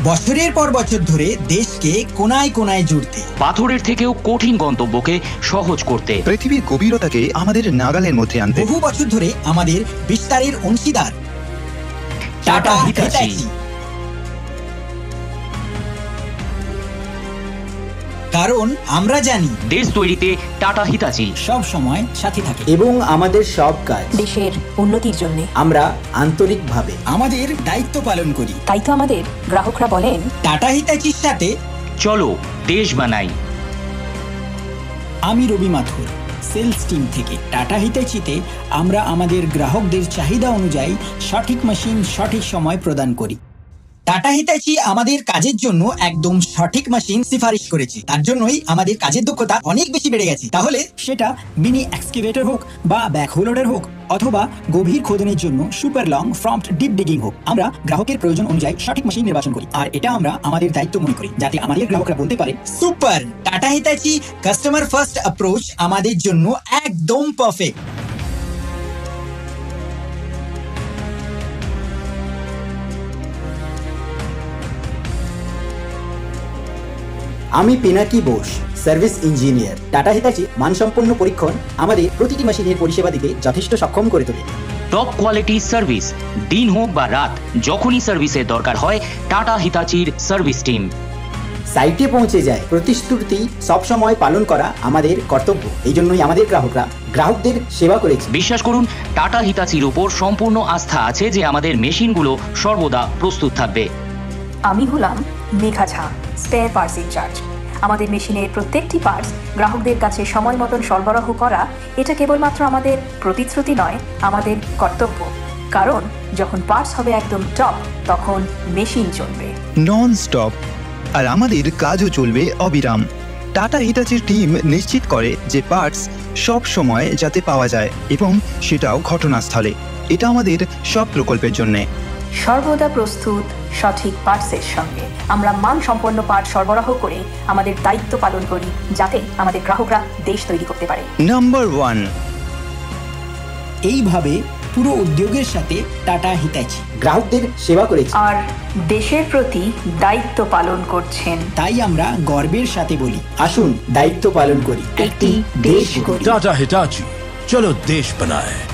বছরের পর বছর ধরে দেশকে কোনায় কোনায় জুড়তে, পাথরের থেকেও কঠিন গন্তব্যকে সহজ করতে, পৃথিবীর গভীরতাকে আমাদের নাগালের মধ্যে আনতে। বহু বছর ধরে আমাদের বিস্তারের অংশীদার টাটা হিটাচি। কারণ আমরা জানি দেশ তৈরিতে টাটা হিটাচি সব সময় সাথে থাকে এবং আমাদের সব কাজ দেশের উন্নতির জন্য আমরা আন্তরিকভাবে আমাদের দায়িত্ব পালন করি। তাই তো আমাদের গ্রাহকরা বলেন, টাটা হিটাচির সাথে চলো দেশ বানাই। আমি রবি মাথুর, সেলস টিম থেকে। টাটা হিটাচিতে আমরা আমাদের গ্রাহকদের চাহিদা অনুযায়ী সঠিক মেশিন সঠিক সময় প্রদান করি। টাটা হিটাচি আমাদের কাজের জন্য একদম সঠিক মেশিন সিফারিশ করেছে, তার জন্যই আমাদের কাজের দক্ষতা অনেক বেশি বেড়ে গেছে। তাহলে সেটা মিনি এক্সকেভেটর হোক বা ব্যাকহো লোডার হোক অথবা গভীর খোদনের জন্য super long front deep digging হোক, আমরা গ্রাহকের প্রয়োজন অনুযায়ী সঠিক মেশিন নির্বাচন করি। আর এটা আমরা আমাদের দায়িত্ব মনে করি, যাতে আমাদের গ্রাহকরা বলতে পারে, super, tata Hitachi customer first approach আমাদের জন্য একদম পারফেক্ট। আমি Pinaki Bose, service engineer. Tata Hitachi মানসম্পন্ন পরীক্ষণ আমাদের প্রতিটি মেশিনের পরিষেবা দিতে যথেষ্ট সক্ষম করে তোলে। টপ কোয়ালিটি সার্ভিস, দিন হোক বা রাত, যখনই সার্ভিসের দরকার হয় টাটা হিটাচির সার্ভিস টিম সাইটে পৌঁছে যায়। প্রতিশ্রুতি সবসময় পালন করা আমাদের কর্তব্য। এই জন্যই আমাদের গ্রাহকদের সেবা করেছি। বিশ্বাস করুন, টাটা হিটাচির উপর সম্পূর্ণ আস্থা আছে যে আমাদের মেশিনগুলো সর্বদা প্রস্তুত থাকবে। আমি হলাম মেঘা ঝা, স্পেয়ার পার্টস ইনচার্জ। আমাদের মেশিনের প্রত্যেকটি পার্টস গ্রাহকদের কাছে সময় মতন সরবরাহ করা, এটা কেবলমাত্র আমাদের প্রতিশ্রুতি নয়, আমাদের কর্তব্য। কারণ যখন পার্টস হবে একদম টপ, তখন মেশিন চলবে নন স্টপ, আর আমাদের কাজও চলবে অবিরাম। টাটা হিটাচির টিম নিশ্চিত করে যে পার্টস সব সময় যাতে পাওয়া যায়, এবং সেটাও ঘটনাস্থলে। এটা আমাদের সব প্রকল্পের জন্য সর্বদা প্রস্তুত সঠিক পার্টসের সঙ্গে। আমরা মানসম্পন্ন পার্ট সরবরাহ করে আমাদের দায়িত্ব পালন করি, যাতে আমাদের গ্রাহকরা দেশ তৈরি করতে পারে। নাম্বার 1। এইভাবে পুরো উদ্যোগের সাথে টাটা হিটাচি গ্রাহকদের সেবা করেছি আর দেশের প্রতি দায়িত্ব পালন করছেন। তাই আমরা গর্বের সাথে বলি, আসুন দায়িত্ব পালন করি, একটি দেশ গড়ি। टाटा हिटाची, चलो देश बनाए।